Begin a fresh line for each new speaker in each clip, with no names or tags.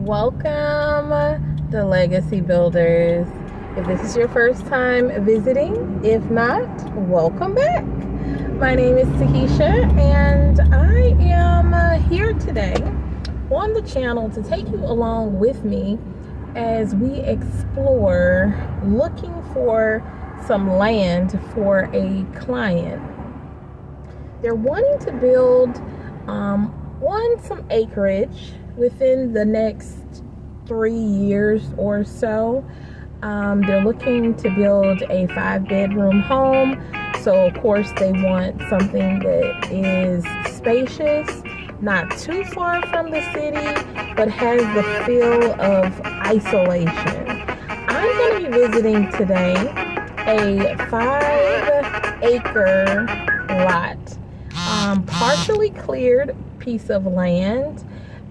Welcome, the Legacy Builders. If this is your first time visiting, if not, welcome back. My name is Takesha, and I am here today on the channel to take you along with me as we explore looking for some land for a client. They're wanting to build some acreage within the next 3 years or so. They're looking to build a 5-bedroom home, so of course they want something that is spacious, not too far from the city, but has the feel of isolation. I'm going to be visiting today a 5-acre lot, partially cleared piece of land,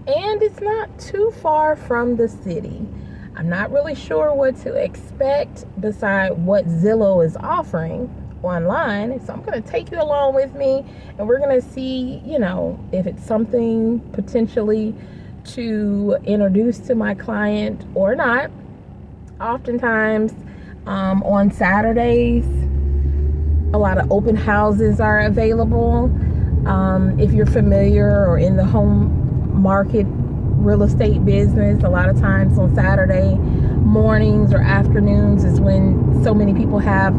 and it's not too far from the city. I'm not really sure what to expect beside what Zillow is offering online, so I'm going to take you along with me, and we're going to see, if it's something potentially to introduce to my client or not. Oftentimes on Saturdays, a lot of open houses are available. If you're familiar or in the home market real estate business, a lot of times on Saturday mornings or afternoons is when so many people have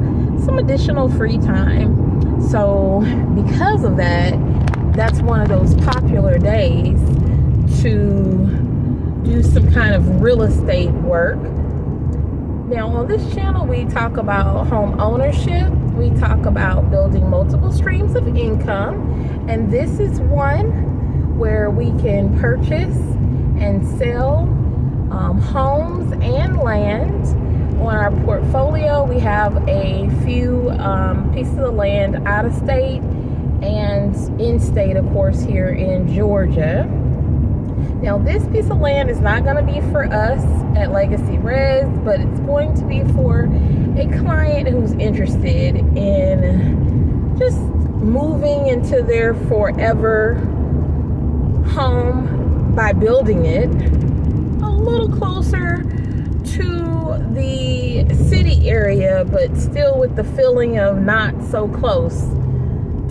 some additional free time. So because of that, that's one of those popular days to do some kind of real estate work. Now on this channel, we talk about home ownership. We talk about building multiple streams of income, and this is one where we can purchase and sell homes and land. On our portfolio, we have a few pieces of land out of state and in state, of course, here in Georgia. Now, this piece of land is not going to be for us at THELEGACYRES, but it's going to be for a client who's interested in just moving into their forever home by building it a little closer to the city area, but still with the feeling of not so close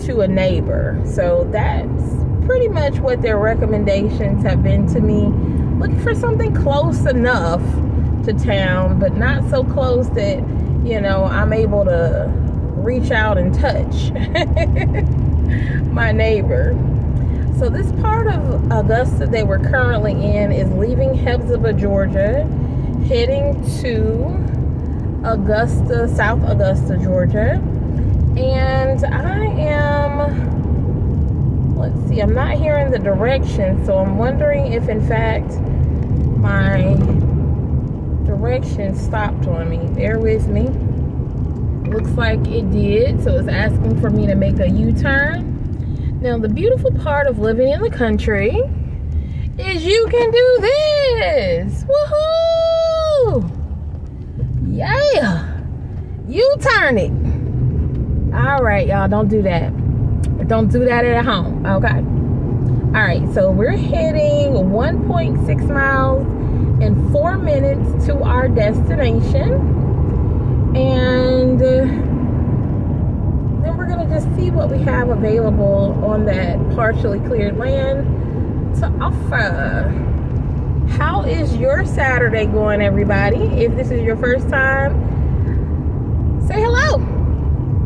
to a neighbor. So that's pretty much what their recommendations have been to me. Looking for something close enough to town, but not so close that, I'm able to reach out and touch my neighbor. So this part of Augusta that we're currently in is leaving Hebzibah, Georgia, heading to Augusta, South Augusta, Georgia. And I'm not hearing the direction, so I'm wondering if in fact my direction stopped on me. Bear with me. Looks like it did, so it's asking for me to make a U-turn. Now, the beautiful part of living in the country is you can do this. Woohoo! Yeah! U-turn it. All right, y'all, don't do that. Don't do that at home, okay? All right, so we're heading 1.6 miles in 4 minutes to our destination. And then we're gonna just see what we have available on that partially cleared land to offer. How is your Saturday going, everybody? If this is your first time, say hello.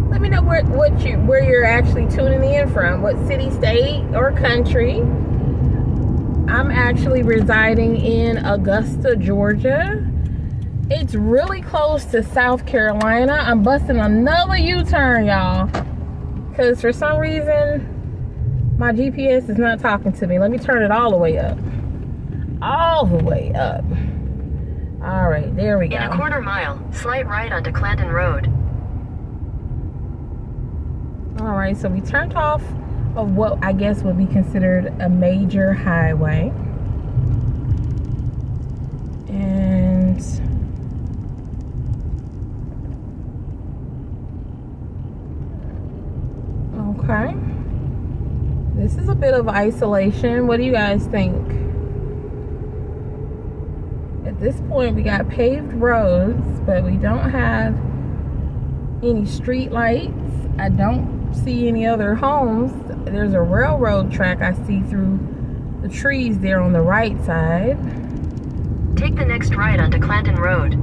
Let me know where you're actually tuning in from, what city, state, or country. I'm actually residing in Augusta, Georgia. It's really close to South Carolina. I'm busting another U-turn, y'all, because for some reason my GPS is not talking to me. Let me turn it all the way up. All the way up. All right, there we go.
In a quarter mile, slight right onto Clandon Road.
All right, so we turned off of what I guess would be considered a major highway. And okay, this is a bit of isolation. What do you guys think? At this point, we got paved roads, but we don't have any street lights. I don't see any other homes. There's a railroad track I see through the trees there on the right side.
Take the next right onto Clandon Road.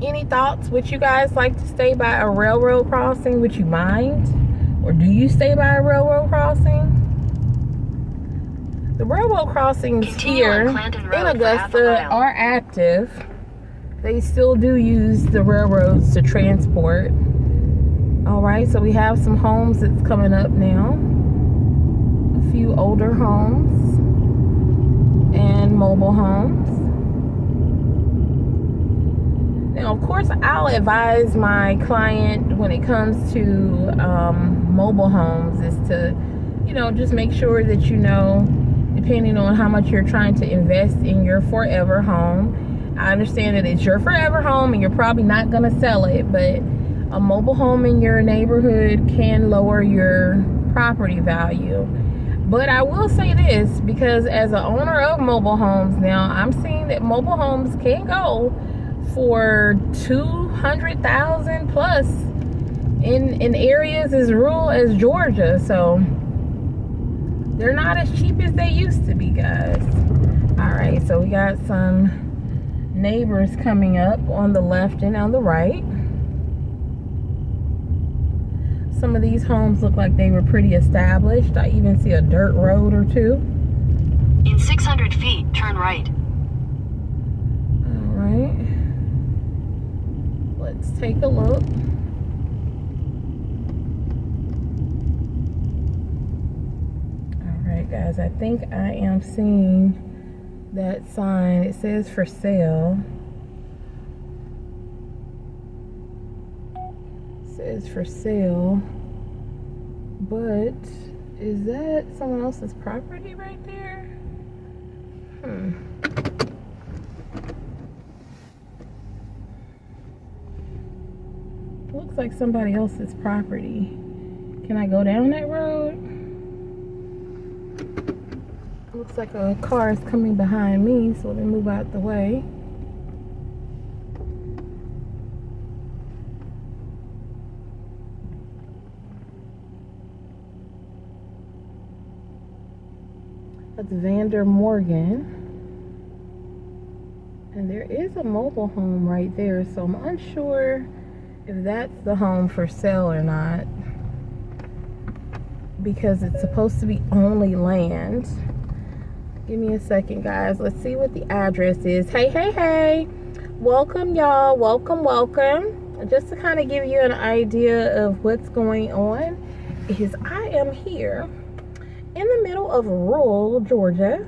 Any thoughts? Would you guys like to stay by a railroad crossing? Would you mind? Or do you stay by a railroad crossing? The railroad crossings here in Augusta are active. They still do use the railroads to transport. Alright, so we have some homes that's coming up now. A few older homes and mobile homes. Now, of course, I'll advise my client when it comes to mobile homes is to, you know, just make sure that you know, depending on how much you're trying to invest in your forever home. I understand that it's your forever home and you're probably not going to sell it, but a mobile home in your neighborhood can lower your property value. But I will say this, because as an owner of mobile homes now, I'm seeing that mobile homes can go for $200,000 plus in areas as rural as Georgia. So they're not as cheap as they used to be, guys. All right, so we got some neighbors coming up on the left and on the right. Some of these homes look like they were pretty established. I even see a dirt road or two.
In 600 feet, turn right.
All right. Let's take a look. All right, guys, I think I am seeing that sign. It says for sale. It says for sale, but is that someone else's property right there? Looks like somebody else's property. Can I go down that road? Looks like a car is coming behind me, so let me move out the way. That's Vander Morgan. And there is a mobile home right there, so I'm unsure if that's the home for sale or not, because it's supposed to be only land. Give me a second, guys. Let's see what the address is. Hey. Welcome, y'all. Welcome. Just to kind of give you an idea of what's going on, is I am here in the middle of rural Georgia.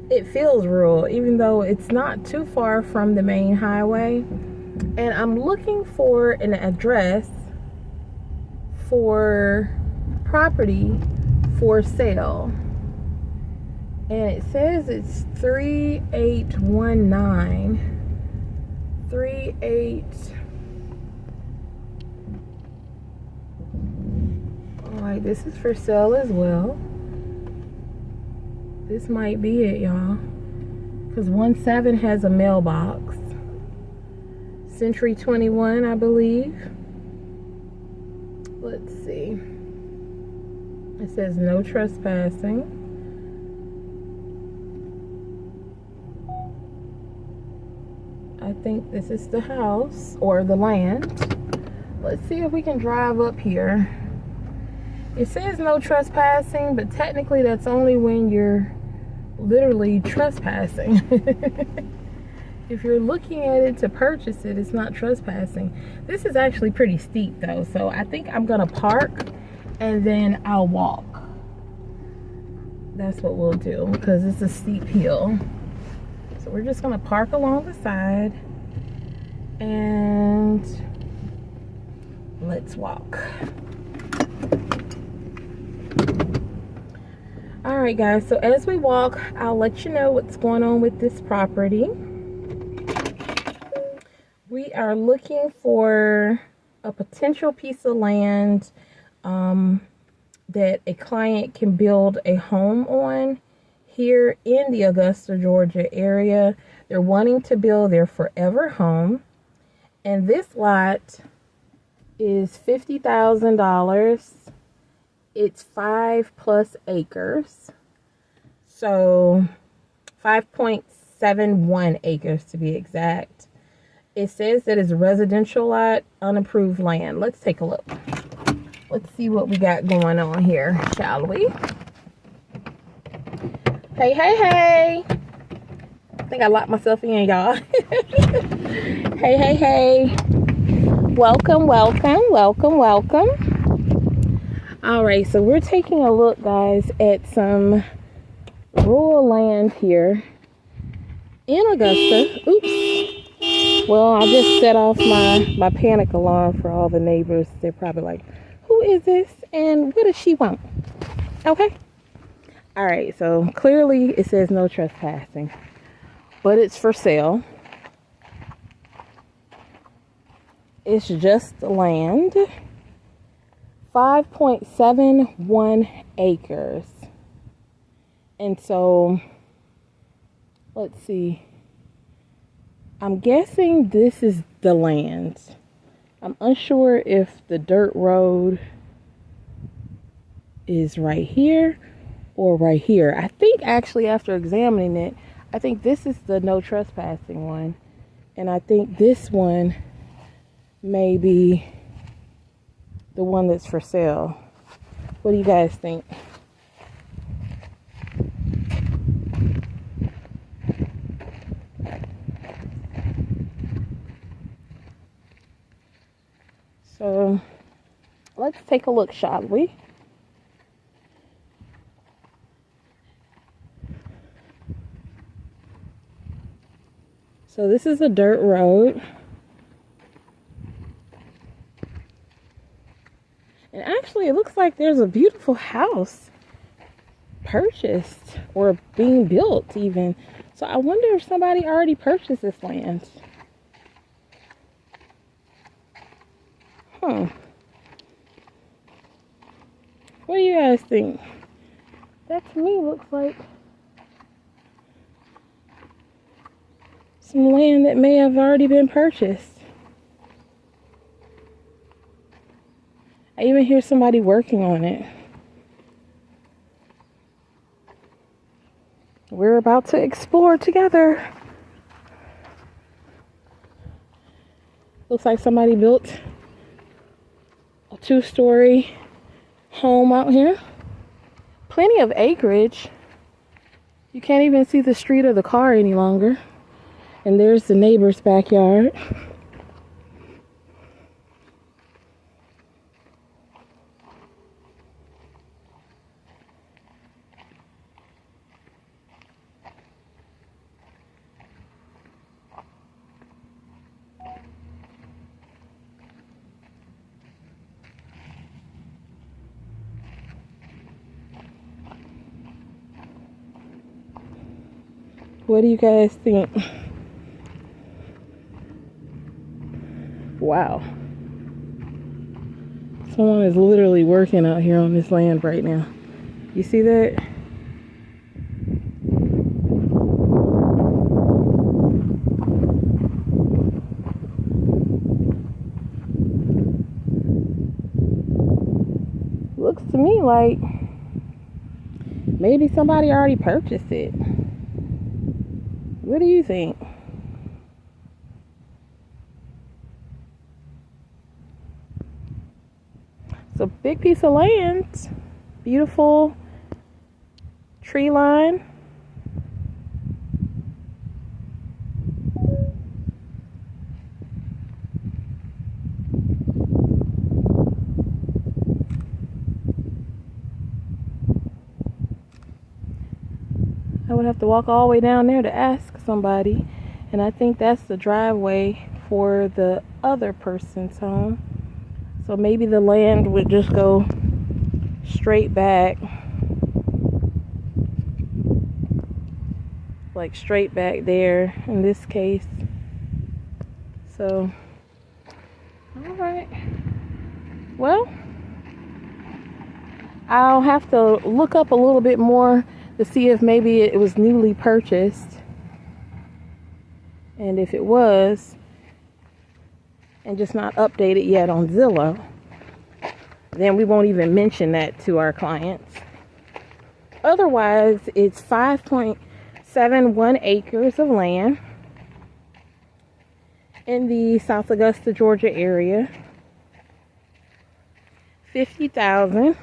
It feels rural, even though it's not too far from the main highway. And I'm looking for an address for property for sale. And it says it's 3819. 38. Alright, this is for sale as well. This might be it, y'all. Because 17 has a mailbox. Century 21, I believe. Let's see. It says no trespassing. I think this is the house or the land. Let's see if we can drive up here. It says no trespassing, but technically that's only when you're literally trespassing. If you're looking at it to purchase it, it's not trespassing. This is actually pretty steep though, so I think I'm gonna park and then I'll walk. That's what we'll do, because it's a steep hill. So we're just gonna park along the side and let's walk. All right, guys, so as we walk, I'll let you know what's going on with this property. We are looking for a potential piece of land that a client can build a home on here in the Augusta, Georgia area. They're wanting to build their forever home. And this lot is $50,000. It's 5+ acres. So 5.71 acres to be exact. It says that it's a residential lot, unapproved land. Let's take a look. Let's see what we got going on here, shall we? Hey, hey, hey. I think I locked myself in, y'all. Hey, hey, hey. Welcome, welcome, welcome, welcome. All right, so we're taking a look, guys, at some rural land here in Augusta. Oops. Well, I just set off my panic alarm for all the neighbors. They're probably like, who is this and what does she want? Okay. All right, so clearly it says no trespassing, but it's for sale. It's just land. 5.71 acres. And so, let's see. I'm guessing this is the land. I'm unsure if the dirt road is right here or right here. I think actually after examining it, I think this is the no trespassing one. And I think this one may be the one that's for sale. What do you guys think? So let's take a look, shall we? So this is a dirt road. And actually, it looks like there's a beautiful house purchased or being built even. So I wonder if somebody already purchased this land. What do you guys think? That to me looks like some land that may have already been purchased. I even hear somebody working on it. We're about to explore together. Looks like somebody built a 2-story home out here. Plenty of acreage. You can't even see the street or the car any longer. And there's the neighbor's backyard. What do you guys think? Wow. Someone is literally working out here on this land right now. You see that? Looks to me like maybe somebody already purchased it. What do you think? It's a big piece of land. Beautiful tree line. I would have to walk all the way down there to ask somebody, and I think that's the driveway for the other person's home. So maybe the land would just go straight back, like straight back there in this case. So, all right. Well, I'll have to look up a little bit more to see if maybe it was newly purchased. And if it was, and just not updated yet on Zillow, then we won't even mention that to our clients. Otherwise, it's 5.71 acres of land in the South Augusta, Georgia area. $50,000.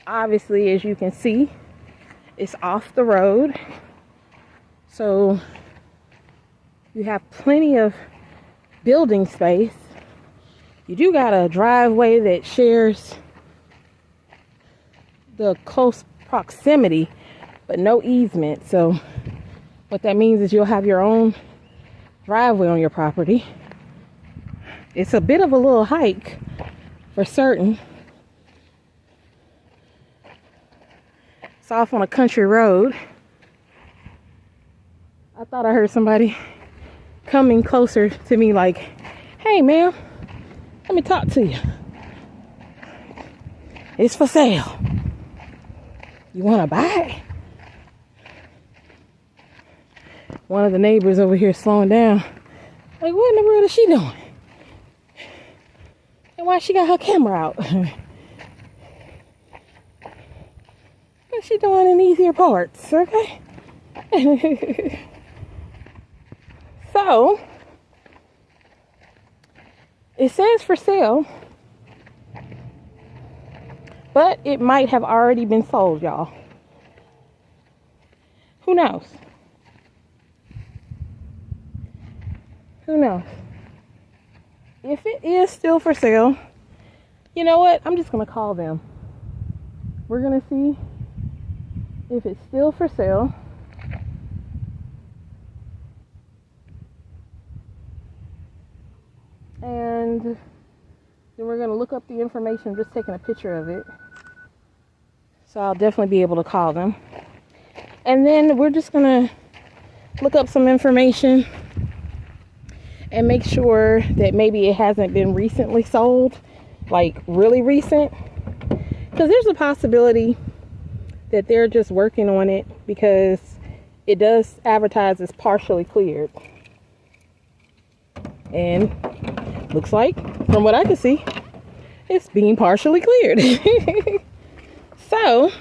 Obviously, as you can see, it's off the road. So you have plenty of building space. You do got a driveway that shares the close proximity, but no easement. So what that means is you'll have your own driveway on your property. It's a bit of a little hike for certain. It's off on a country road. I thought I heard somebody coming closer to me like, "Hey ma'am, let me talk to you. It's for sale. You want to buy it?" One of the neighbors over here slowing down. Like, what in the world is she doing? And why she got her camera out? What's she doing in these here parts, okay? So, it says for sale, but it might have already been sold, y'all. Who knows? Who knows? If it is still for sale, you know what? I'm just going to call them. We're going to see if it's still for sale. And then we're going to look up the information. I'm just taking a picture of it. So I'll definitely be able to call them. And then we're just going to look up some information and make sure that maybe it hasn't been recently sold, like really recent. Because there's a possibility that they're just working on it because it does advertise as partially cleared. And looks like, from what I can see, it's being partially cleared. So,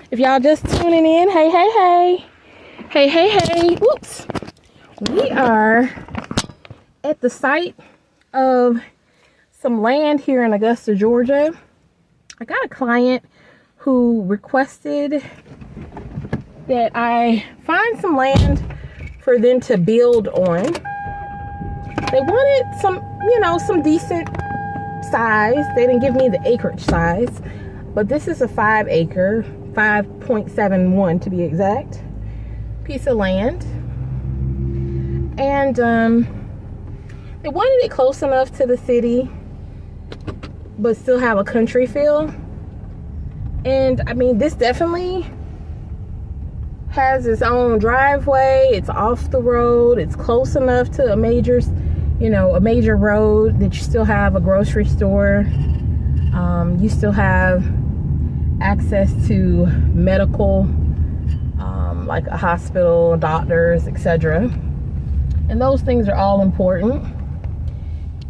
if y'all just tuning in, hey. Whoops. We are at the site of some land here in Augusta, Georgia. I got a client who requested that I find some land for them to build on. They wanted some decent size. They didn't give me the acreage size, but this is a 5 acre, 5.71 to be exact, piece of land. And they wanted it close enough to the city, but still have a country feel. And I mean, this definitely has its own driveway. It's off the road. It's close enough to a major road that you still have a grocery store. You still have access to medical, like a hospital, doctors, etc. And those things are all important.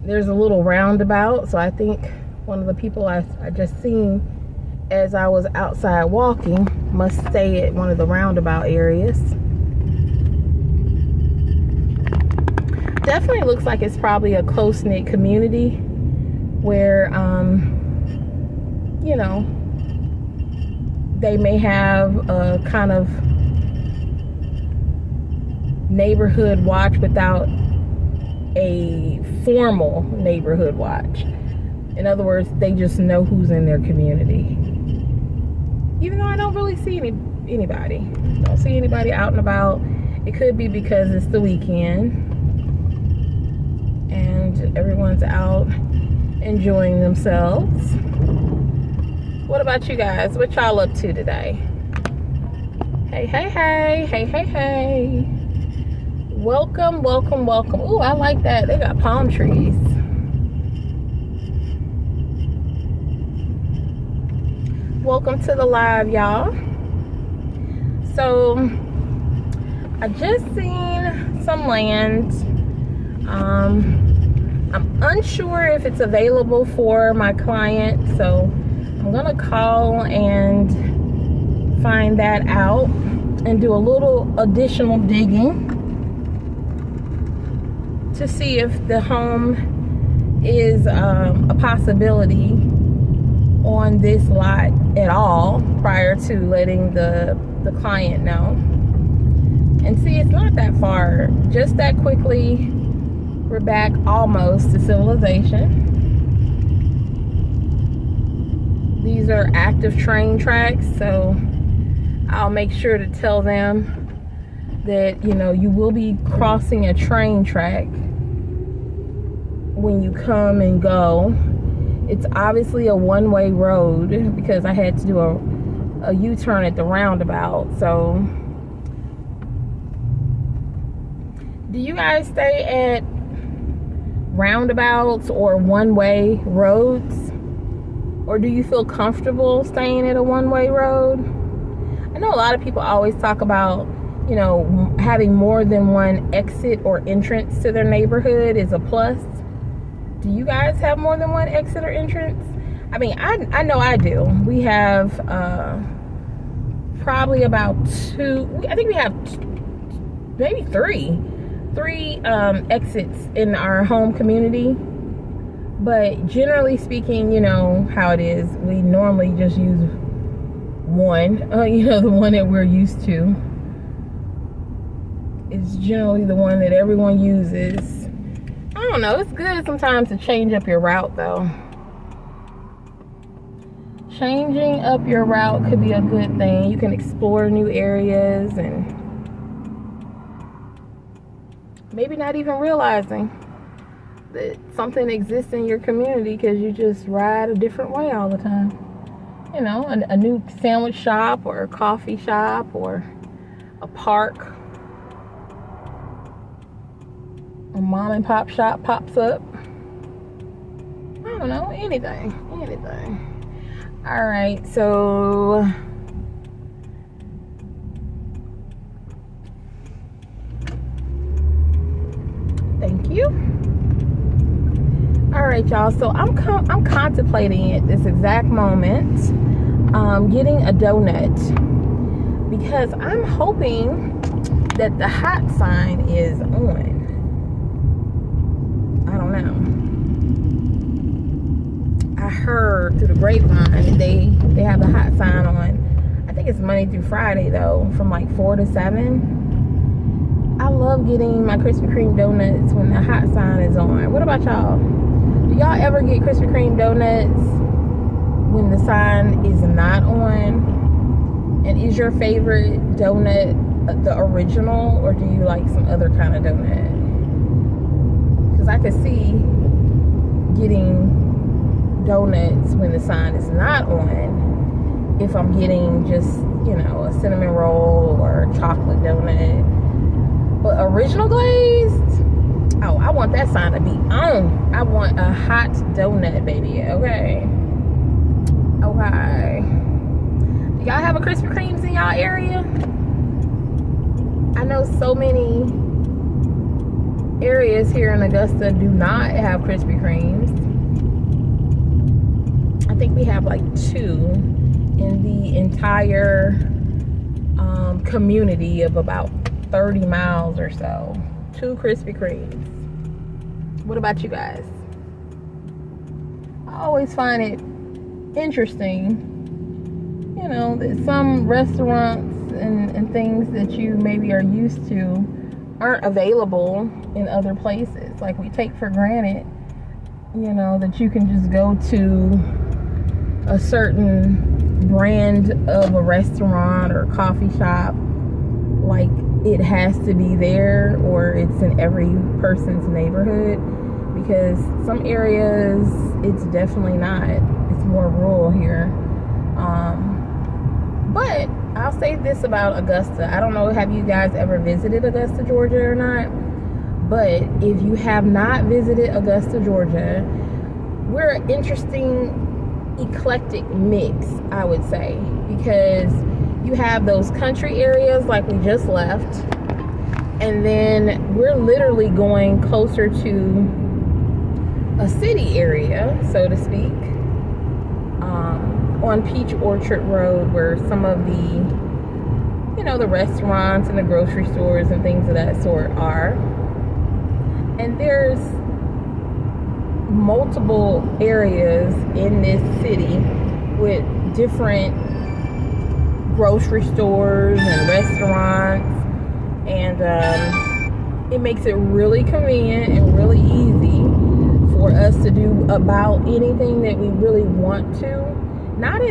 There's a little roundabout, so I think one of the people I just seen as I was outside walking must stay at one of the roundabout areas. Definitely looks like it's probably a close-knit community where they may have a kind of neighborhood watch without a formal neighborhood watch. In other words, they just know who's in their community. Even though I don't really see anybody. Don't see anybody out and about. It could be because it's the weekend and everyone's out enjoying themselves. What about you guys? What y'all up to today? Hey. Welcome. Ooh, I like that. They got palm trees. Welcome to the live, y'all. So I just seen some land. I'm unsure if it's available for my client, so I'm gonna call and find that out and do a little additional digging to see if the home is a possibility on this lot at all prior to letting the client know. And see, it's not that far. Just that quickly, we're back almost to civilization. These are active train tracks, so I'll make sure to tell them that, you know, you will be crossing a train track when you come and go. It's obviously a one-way road because I had to do a U-turn at the roundabout. So do you guys stay at roundabouts or one-way roads? Or do you feel comfortable staying at a one-way road? I know a lot of people always talk about, you know, having more than one exit or entrance to their neighborhood is a plus. Do you guys have more than one exit or entrance? I mean, I know I do. We have probably about two, I think we have maybe three exits in our home community. But generally speaking, you know how it is. We normally just use one, you know, the one that we're used to. It's generally the one that everyone uses. I don't know, it's good sometimes to change up your route though. Changing up your route could be a good thing. You can explore new areas and maybe not even realizing that something exists in your community because you just ride a different way all the time. You know, a new sandwich shop or a coffee shop or a park. A mom and pop shop pops up. I don't know, anything. All right, so thank you. All right, y'all. So I'm contemplating at this exact moment getting a donut because I'm hoping that the hot sign is on. I don't know. I heard through the grapevine they have the hot sign on. I think it's Monday through Friday though, from like 4 to 7. I love getting my Krispy Kreme donuts when the hot sign is on. What about y'all? Do y'all ever get Krispy Kreme donuts when the sign is not on? And is your favorite donut the original, or do you like some other kind of donut? Because I could see getting donuts when the sign is not on if I'm getting just, you know, a cinnamon roll or a chocolate donut. But original glazed, oh, I want that sign to be on. I want a hot donut, baby. Okay. Do y'all have a Krispy Kremes in y'all area? I know so many areas here in Augusta do not have Krispy Kremes. I think we have like 2 in the entire community of about 30 miles or so. 2 Krispy Kremes. What about you guys? I always find it interesting, you know, that some restaurants and things that you maybe are used to aren't available in other places. Like we take for granted, you know, that you can just go to a certain brand of a restaurant or coffee shop, like it has to be there or it's in every person's neighborhood, because some areas it's definitely not. It's more rural here. But I'll say this about Augusta. I don't know, have you guys ever visited Augusta, Georgia or not? But if you have not visited Augusta, Georgia, we're an interesting eclectic mix, I would say, because you have those country areas like we just left, and then we're literally going closer to a city area, so to speak, on Peach Orchard Road, where some of the, you know, the restaurants and the grocery stores and things of that sort are. And there's multiple areas in this city with different grocery stores and restaurants, and it makes it really convenient and really easy for us to do about anything that we really want to. Not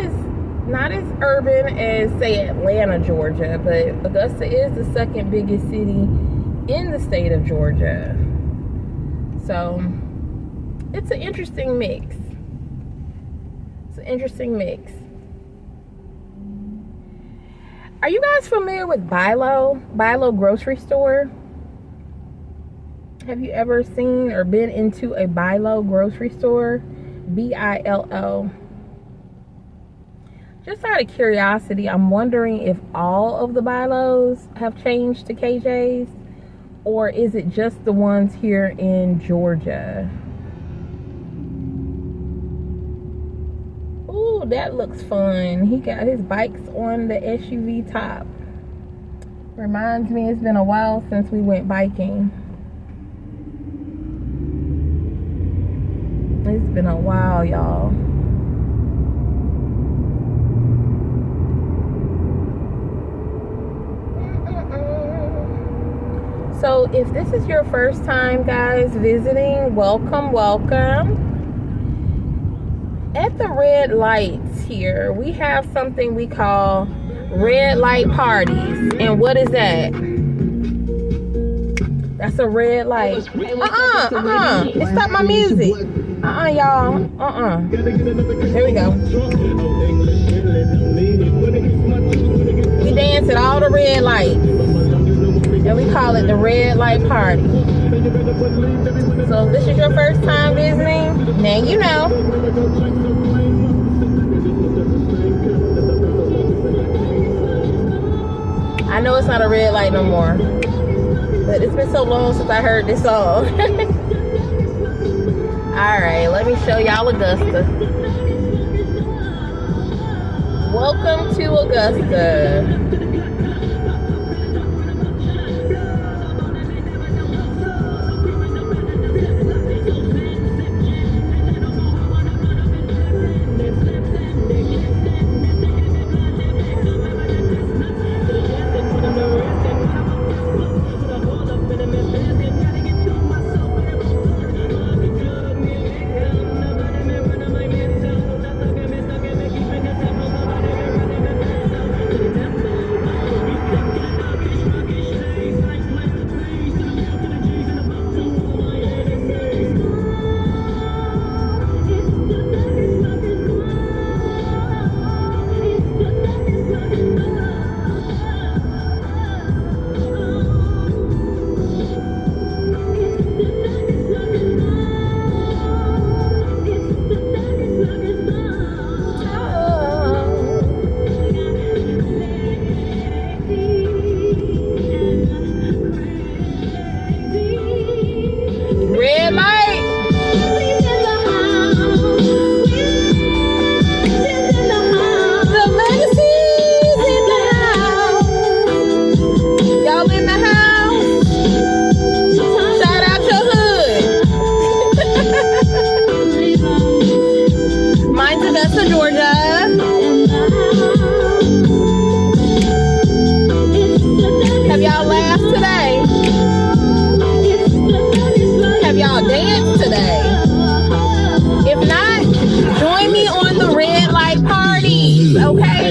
as urban as, say, Atlanta, Georgia, but Augusta is the second biggest city in the state of Georgia. So it's an interesting mix. It's an interesting mix. Are you guys familiar with Bilo grocery store? Have you ever seen or been into a Bilo grocery store? B-I-L-O. Just out of curiosity, I'm wondering if all of the Bilos have changed to KJs, or is it just the ones here in Georgia? Ooh, that looks fun. He got his bikes on the SUV top. Reminds me, it's been a while since we went biking. It's been a while, y'all. So if this is your first time, guys, visiting, welcome, welcome. At the red lights here, we have something we call red light parties. And what is that? That's a red light. It stopped my music. Y'all. Here we go. We dance at all the red lights, and we call it the red light party. So if this is your first time visiting, now you know. I know it's not a red light no more, but it's been so long since I heard this song. Alright, let me show y'all Augusta. Welcome to Augusta.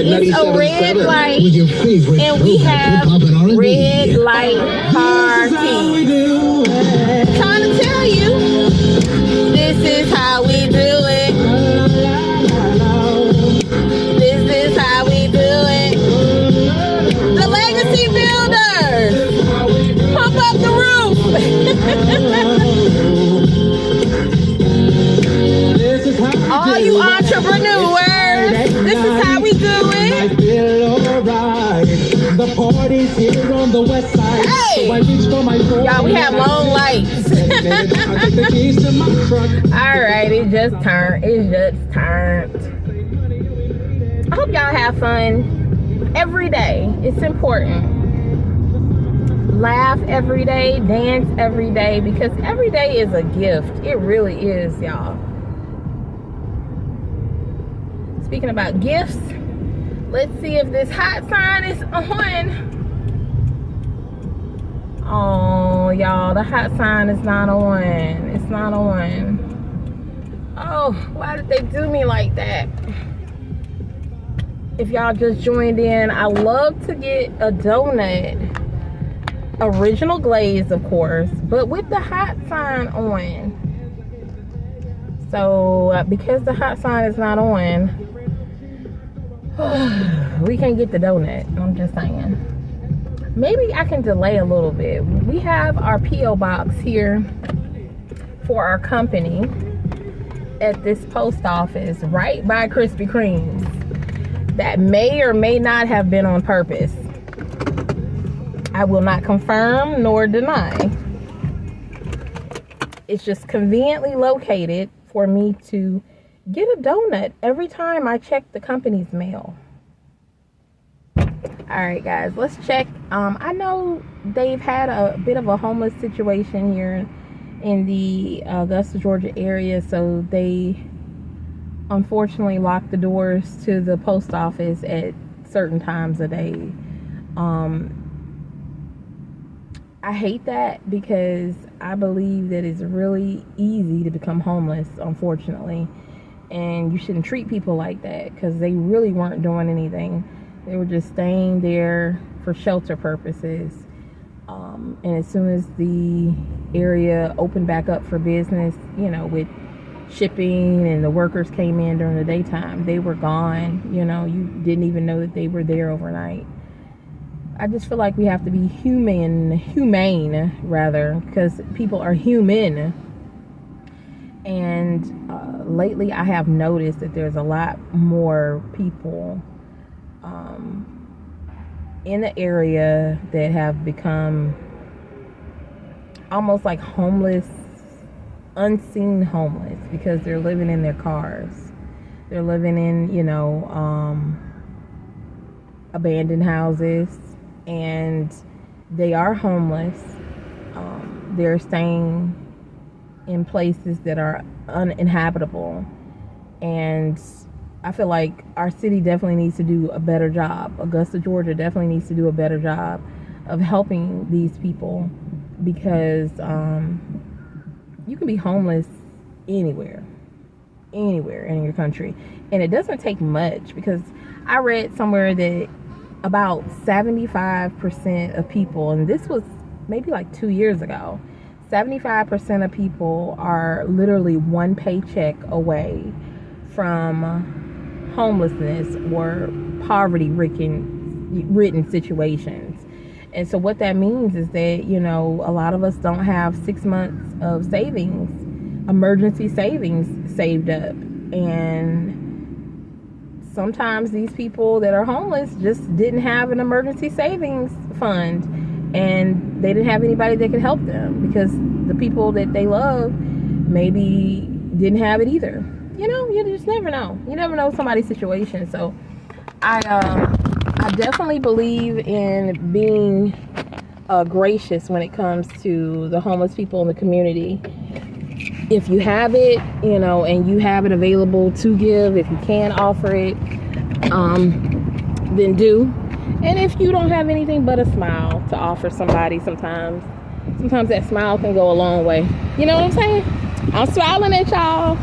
It's a red light, and we have red light party. Trying to tell you, this is how we do it. This is how we do it. The Legacy Builders, pump up the roof. All you entrepreneurs.
days here on the west side.
Hey!
So I reach for my phone.
Y'all, we have long lights.
I take the keys to my truck.
Alright, it just turned. I hope y'all have fun every day. It's important. Laugh every day, dance every day, because every day is a gift. It really is, y'all. Speaking about gifts, let's see if this hot sign is on. Oh, y'all, the hot sign is not on. It's not on. Oh, why did they do me like that? If y'all just joined in, I love to get a donut. Original glaze, of course, but with the hot sign on. So, because the hot sign is not on, we can't get the donut. I'm just saying. Maybe I can delay a little bit. We have our P.O. box here for our company at this post office right by Krispy Kreme's. That may or may not have been on purpose. I will not confirm nor deny. It's just conveniently located for me to get a donut every time I check the company's mail. Alright guys, let's check. I know they've had a bit of a homeless situation here in the Augusta, Georgia area, so they unfortunately lock the doors to the post office at certain times a day. I hate that because I believe that it's really easy to become homeless, unfortunately, and you shouldn't treat people like that because they really weren't doing anything. They were just staying there for shelter purposes. And as soon as the area opened back up for business, you know, with shipping and the workers came in during the daytime, they were gone. You know, you didn't even know that they were there overnight. I just feel like we have to be humane rather, because people are human. And lately I have noticed that there's a lot more people in the area that have become almost like homeless, unseen homeless, because they're living in their cars. They're living in, you know, abandoned houses, and they are homeless. They're staying in places that are uninhabitable, and I feel like our city definitely needs to do a better job. Augusta, Georgia definitely needs to do a better job of helping these people, because you can be homeless anywhere in your country, and it doesn't take much, because I read somewhere that about 75% of people, and this was maybe like 2 years ago, 75% of people are literally one paycheck away from homelessness or poverty-ridden situations. And so what that means is that, you know, a lot of us don't have 6 months of savings, emergency savings saved up. And sometimes these people that are homeless just didn't have an emergency savings fund, and they didn't have anybody that could help them, because the people that they love maybe didn't have it either. You know, you just never know. You never know somebody's situation. So I definitely believe in being gracious when it comes to the homeless people in the community. If you have it, you know, and you have it available to give, if you can offer it, then do. And if you don't have anything but a smile to offer somebody, sometimes that smile can go a long way. You know what I'm saying? I'm smiling at y'all.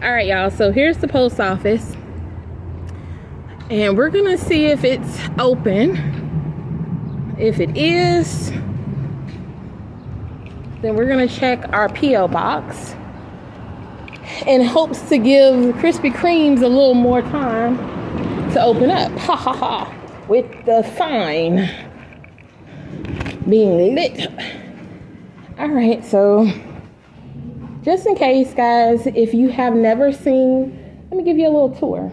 All right, y'all. So here's the post office, and we're gonna see if it's open. If it is, then we're gonna check our P.O. box in hopes to give Krispy Kreme's a little more time to open up. Ha ha ha. With the sign being lit. All right, so just in case, guys, if you have never seen, let me give you a little tour.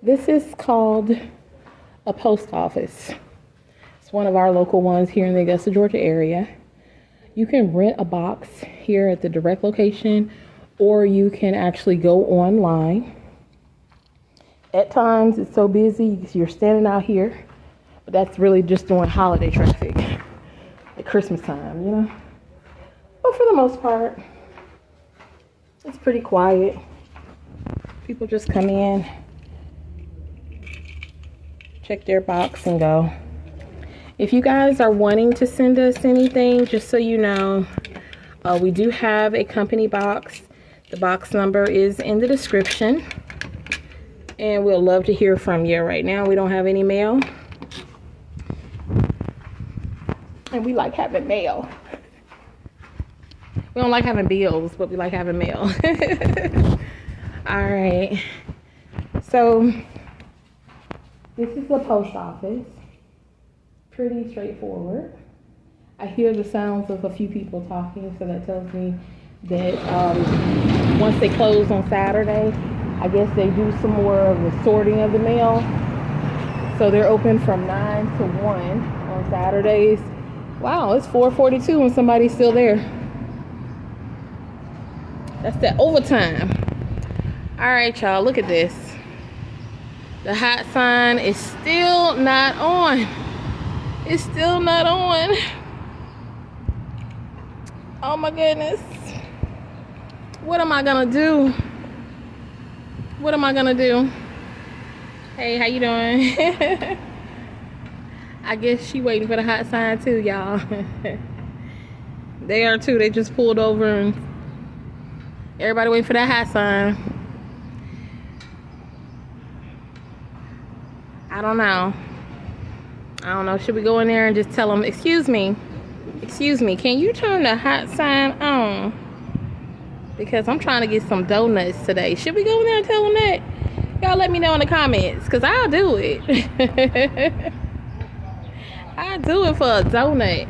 This is called a post office. It's one of our local ones here in the Augusta, Georgia area. You can rent a box here at the direct location, or you can actually go online. At times it's so busy you're standing out here, but that's really just during holiday traffic at Christmas time, you know. But for the most part, it's pretty quiet. People just come in, check their box, and go. If you guys are wanting to send us anything, just so you know, we do have a company box. The box number is in the description, and we'll love to hear from you. Right now we don't have any mail, and we like having mail. We don't like having bills, but we like having mail. All right, so this is the post office. Pretty straightforward. I hear the sounds of a few people talking, so that tells me that once they close on Saturday, I guess they do some more of the sorting of the mail. So they're open from 9 to 1 on Saturdays. Wow, it's 4:42 and somebody's still there. That's that overtime. All right, y'all, look at this. The hot sign is still not on. It's still not on. Oh my goodness. What am I gonna do? What am I gonna do? Hey, how you doing? I guess she waiting for the hot sign too, y'all. They are too. They just pulled over and everybody waiting for that hot sign. I don't know. Should we go in there and just tell them, excuse me, can you turn the hot sign on? Because I'm trying to get some donuts today. Should we go in there and tell them that? Y'all let me know in the comments, because I'll do it. I'll do it for a donut.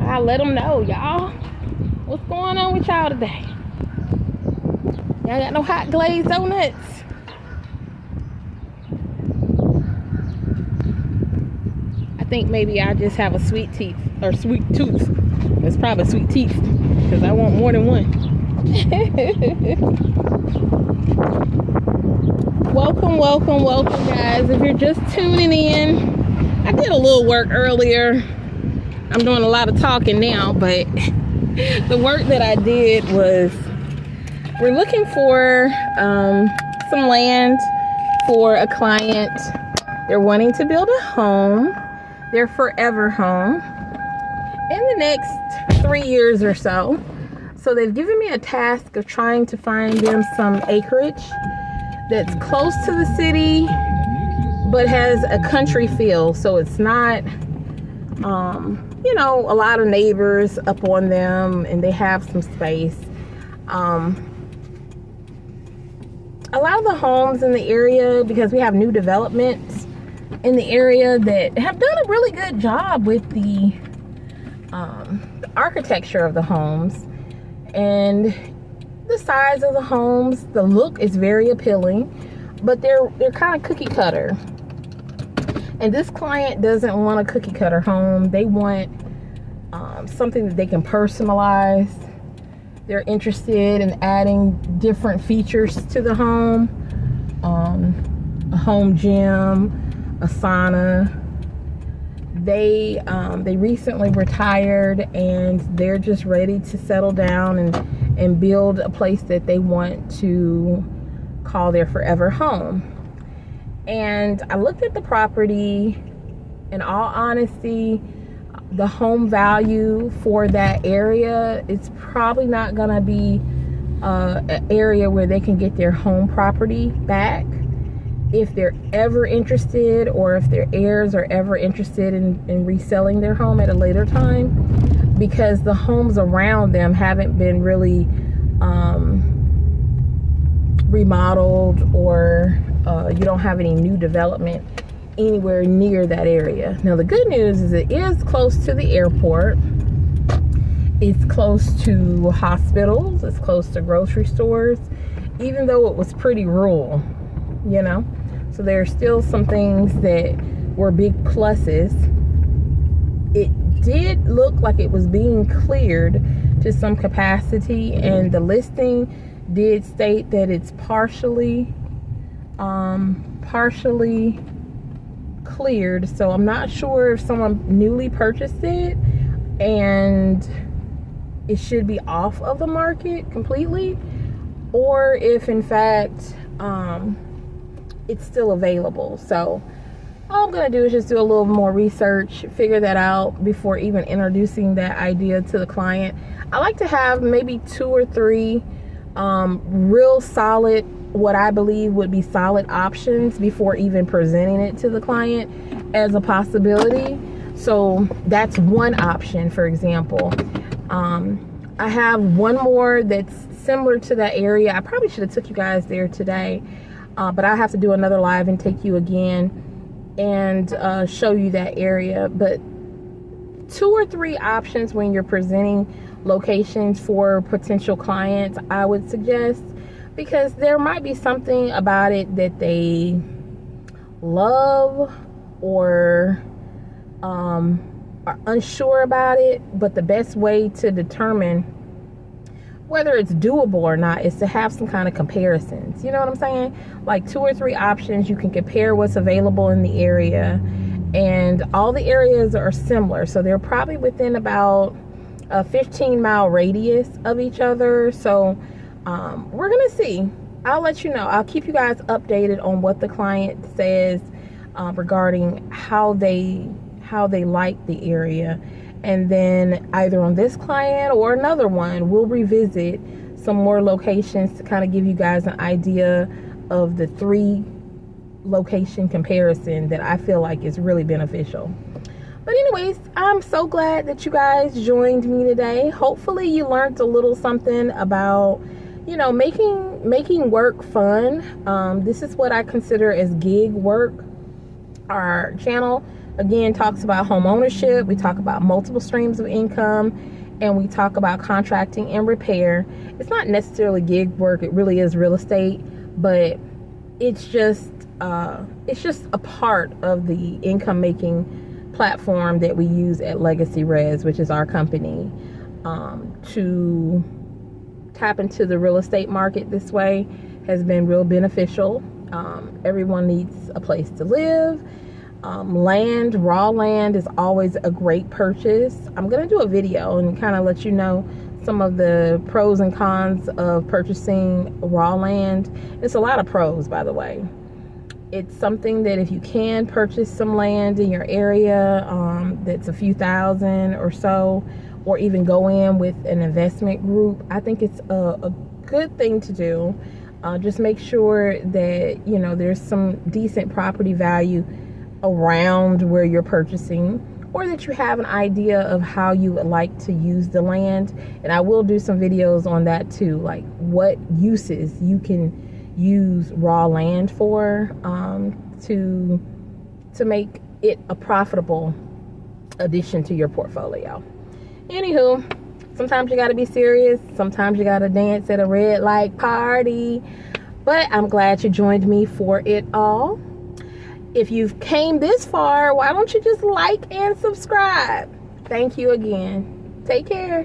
I'll let them know, y'all. What's going on with y'all today? Y'all got no hot glazed donuts? I think maybe I just have a sweet teeth or sweet tooth. It's probably sweet teeth because I want more than one. welcome guys. If you're just tuning in, I did a little work earlier. I'm doing a lot of talking now, but the work that I did was, we're looking for some land for a client. They're wanting to build a home, their forever home, in the next 3 years or so. So they've given me a task of trying to find them some acreage that's close to the city but has a country feel, so it's not you know, a lot of neighbors up on them, and they have some space. A lot of the homes in the area, because we have new developments in the area that have done a really good job with the architecture of the homes and the size of the homes. The look is very appealing, but they're kind of cookie cutter. And this client doesn't want a cookie cutter home. They want something that they can personalize. They're interested in adding different features to the home. A home gym, a sauna. They recently retired, and they're just ready to settle down and build a place that they want to call their forever home. And I looked at the property. In all honesty, the home value for that area, it's probably not gonna be an area where they can get their home property back if they're ever interested, or if their heirs are ever interested in reselling their home at a later time, because the homes around them haven't been really remodeled, or you don't have any new development anywhere near that area. Now the good news is it is close to the airport. It's close to hospitals. It's close to grocery stores, even though it was pretty rural. you know. So there are still some things that were big pluses. It did look like it was being cleared to some capacity, and the listing did state that it's partially cleared. So I'm not sure if someone newly purchased it and it should be off of the market completely, or if in fact it's still available. So all I'm going to do is just do a little more research, figure that out before even introducing that idea to the client. I like to have maybe 2 or 3 real solid, what I believe would be solid options before even presenting it to the client as a possibility. So that's one option, for example. I have one more that's similar to that area. I probably should have took you guys there today, but I have to do another live and take you again and show you that area. But 2 or 3 options when you're presenting locations for potential clients, I would suggest, because there might be something about it that they love or are unsure about it. But the best way to determine whether it's doable or not is to have some kind of comparisons. You know what I'm saying? Like 2 or 3 options, you can compare what's available in the area, and all the areas are similar. So they're probably within about a 15-mile radius of each other. So we're gonna see. I'll let you know. I'll keep you guys updated on what the client says regarding how they like the area. And then either on this client or another one, we'll revisit some more locations to kind of give you guys an idea of the 3 location comparison that I feel like is really beneficial. But anyways, I'm so glad that you guys joined me today. Hopefully you learned a little something about, you know, making work fun. This is what I consider as gig work. Our channel again talks about home ownership. We talk about multiple streams of income, and we talk about contracting and repair. It's not necessarily gig work. It really is real estate, but it's just a part of the income making platform that we use at THELEGACYRES, which is our company, to tap into the real estate market this way has been real beneficial. Everyone needs a place to live. Raw land is always a great purchase. I'm going to do a video and kind of let you know some of the pros and cons of purchasing raw land. It's a lot of pros, by the way. It's something that if you can purchase some land in your area that's a few thousand or so, or even go in with an investment group, I think it's a good thing to do. Just make sure that, you know, there's some decent property value around where you're purchasing, or that you have an idea of how you would like to use the land. And I will do some videos on that too, like what uses you can use raw land for, to make it a profitable addition to your portfolio. Anywho, sometimes you got to be serious, sometimes you got to dance at a red light party, but I'm glad you joined me for it all. If you've came this far, why don't you just like and subscribe? Thank you again. Take care.